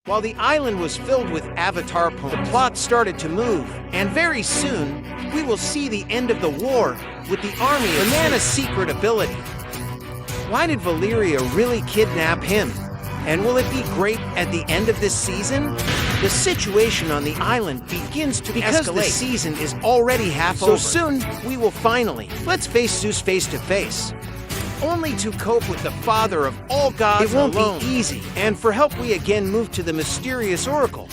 While the island was filled with avatar poems, the plot started to move, and very soon, we will see the end of the war with the army of Banana's secret ability. Why did Valeria really kidnap him? And will it be great at the end of this season? The situation on the island begins to escalate because the season is already half over. So soon, we will finally, let's face Zeus face to face. Only to cope with the father of all gods alone. It won't be easy, and for help we again move to the mysterious oracle.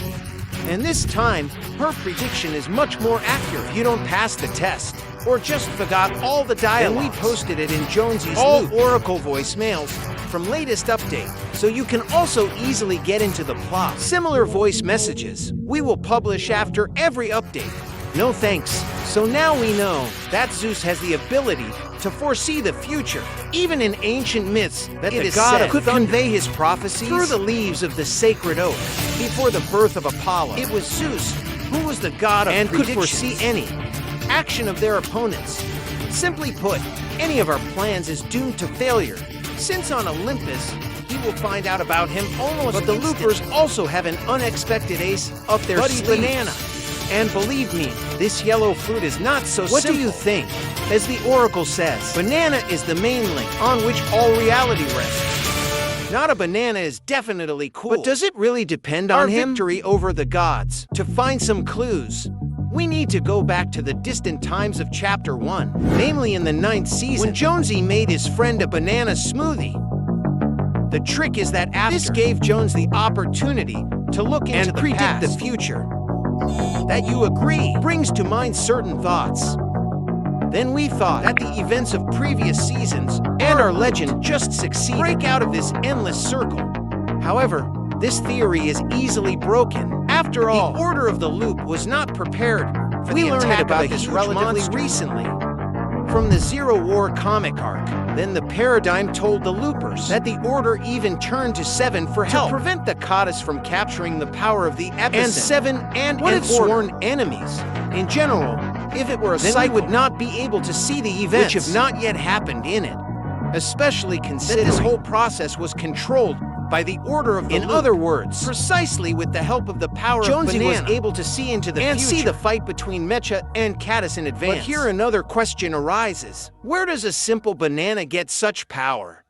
And this time, her prediction is much more accurate. If you don't pass the test, or just forgot all the dialogue, then we posted it in Jonesy's all oracle voicemails from latest update, so you can also easily get into the plot. Similar voice messages we will publish after every update. No thanks. So now we know that Zeus has the ability to foresee the future, even in ancient myths that the god could convey his prophecies through the leaves of the sacred oak. Before the birth of Apollo, it was Zeus who was the god of prediction and could foresee any action of their opponents. Simply put, any of our plans is doomed to failure, since on Olympus, he will find out about him almost But the Loopers also have an unexpected ace up their sleeve. Banana. And believe me, this yellow fruit is not so simple. What do you think? As the oracle says, banana is the main link on which all reality rests. Not a banana is definitely cool. But does it really depend on him? Our victory over the gods. To find some clues, we need to go back to the distant times of Chapter 1, namely in the 9th season, when Jonesy made his friend a banana smoothie. The trick is that after this gave Jones the opportunity to look into and predict the future. That you agree brings to mind certain thoughts. Then we thought that the events of previous seasons and our legend just succeeded. Break out of this endless circle. However, this theory is easily broken. After all, the Order of the Loop was not prepared for the attack about this relatively recently. From the Zero War comic arc, then the Paradigm told the Loopers that the Order even turned to Seven for help to prevent the Goddess from capturing the power of the Epicenter. And Seven and its sworn enemies. In general, if it were a sight, we would not be able to see the events which have not yet happened in it. Especially considering this whole process was controlled by the Order of the Loop. In other words, precisely with the help of the power of Banana, Jonesy was able to see into the future and see the fight between Mecha and Caddis in advance. But here another question arises. Where does a simple banana get such power?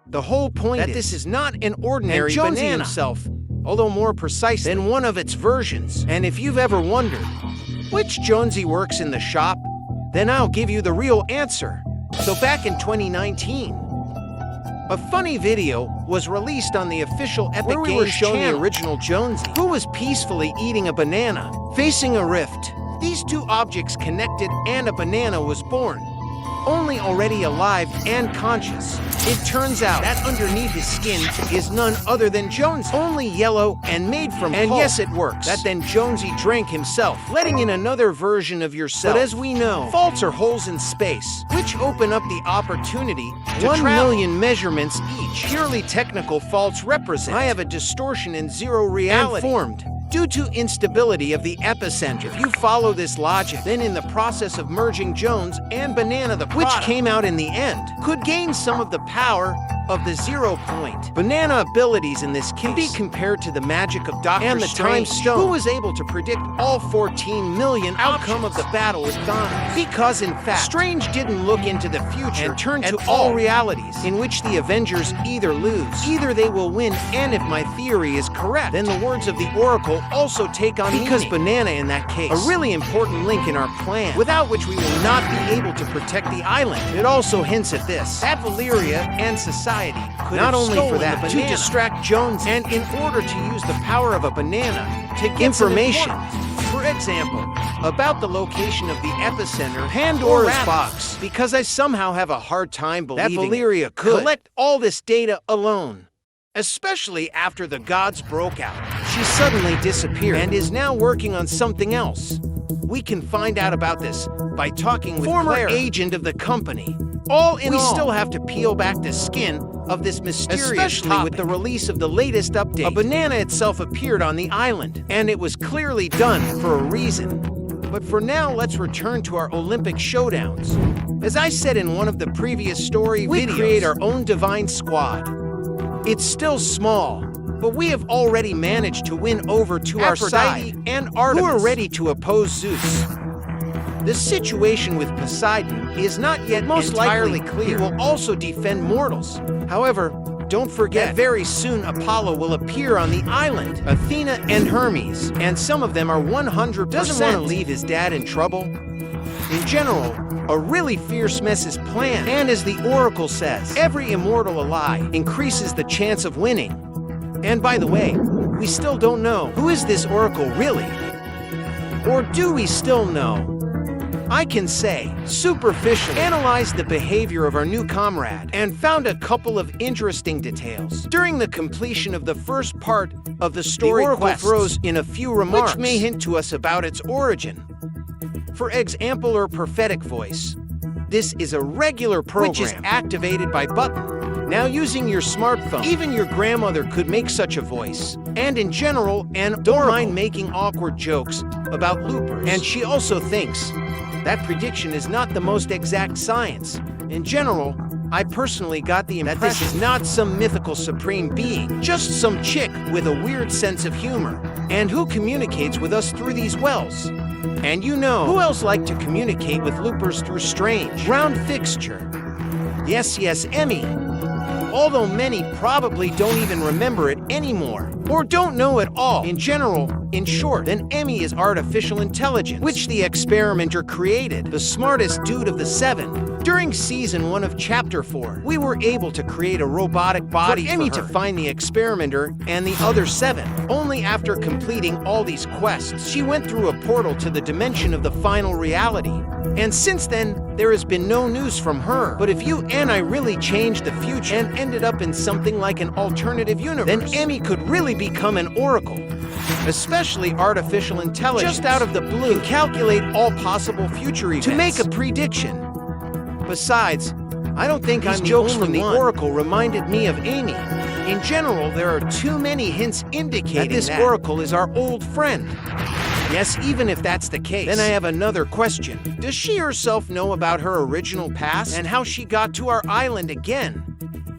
The whole point that this is not an ordinary Jonesy banana himself, although more precise than one of its versions. And if you've ever wondered which Jonesy works in the shop, then I'll give you the real answer. So back in 2019, a funny video was released on the official Epic Games channel, the original Jonesy, who was peacefully eating a banana, facing a rift. These two objects connected and a banana was born, only already alive and conscious. It turns out that underneath his skin is none other than Jonesy, only yellow and made from pulp. And yes, it works. That then Jonesy drank himself, letting in another version of yourself. But as we know, faults are holes in space, which open up the opportunity to 1 million measurements each. Purely technical faults represent I have a distortion in zero reality and formed due to instability of the epicenter. If you follow this logic, then in the process of merging Jones and Banana the product, which came out in the end, could gain some of the power of the 0 point. Banana abilities in this case can be compared to the magic of Dr. Strange, Time Stone, who was able to predict all 14 million outcome of the battle with Donna. Because in fact, Strange didn't look into the future and turn to all realities in which the Avengers either lose, either they will win, and if my theory is correct, then the words of the Oracle also take on because meaning. Banana in that case, a really important link in our plan, without which we will not be able to protect the island. It also hints at this, that Valeria and society could not only for that, but to distract Jones, and in order to use the power of a banana to get information. For example, about the location of the epicenter, Pandora's box, because I somehow have a hard time believing that Valeria could collect all this data alone. Especially after the gods broke out. She suddenly disappeared and is now working on something else. We can find out about this by talking with former agent of the company. All in all, we still have to peel back the skin of this mysterious topic. With the release of the latest update, a banana itself appeared on the island, and it was clearly done for a reason. But for now, let's return to our Olympic showdowns. As I said in one of the previous story videos, we create our own divine squad. It's still small, But we have already managed to win over to our side, and Artemis, who are ready to oppose Zeus. The situation with Poseidon is not yet entirely clear. He will also defend mortals. However, don't forget, very soon Apollo will appear on the island, Athena and Hermes, and some of them are 100% doesn't want to leave his dad in trouble. In general, a really fierce mess is planned, and as the Oracle says, every immortal ally increases the chance of winning. And by the way, we still don't know, who is this Oracle really? Or do we still know? I can say, superficially, analyzed the behavior of our new comrade and found a couple of interesting details. During the completion of the first part of the story, the Oracle throws in a few remarks which may hint to us about its origin. For example, her prophetic voice. This is a regular program which is activated by button. Now using your smartphone, even your grandmother could make such a voice. And in general, don't mind making awkward jokes about loopers. And she also thinks that prediction is not the most exact science. In general, I personally got the impression that this is not some mythical supreme being, just some chick with a weird sense of humor, and who communicates with us through these wells. And you know, who else like to communicate with loopers through strange round fixture? Yes, Emmy. Although many probably don't even remember it anymore, or don't know at all. In general, in short, then Emmy is artificial intelligence, which the experimenter created, the smartest dude of the 7. During Season 1 of Chapter 4, we were able to create a robotic body for Emmy to find the experimenter and the other 7. Only after completing all these quests, she went through a portal to the dimension of the final reality. And since then, there has been no news from her. But if you and I really changed the future and ended up in something like an alternative universe, then Emmy could really become an oracle. Especially artificial intelligence, just out of the blue, can calculate all possible future events to make a prediction. Besides, I don't think these jokes from the Oracle reminded me of Amy. In general, there are too many hints indicating that this Oracle is our old friend. Yes, even if that's the case, then I have another question. Does she herself know about her original past and how she got to our island again?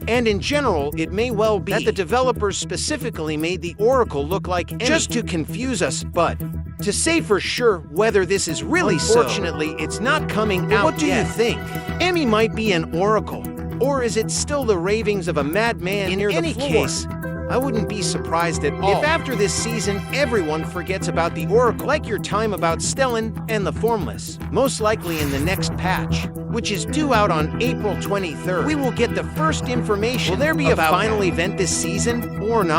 And in general, it may well be that the developers specifically made the Oracle look like Emmy just to confuse us, but to say for sure whether this is really so, unfortunately, it's not coming out yet. What do you think? Emmy might be an Oracle, or is it still the ravings of a madman near the floor? In any case, I wouldn't be surprised at all if after this season everyone forgets about the Oracle, like your time about Stellan and the Formless. Most likely in the next patch, which is due out on April 23rd, we will get the first information. Will there be a final event this season or not?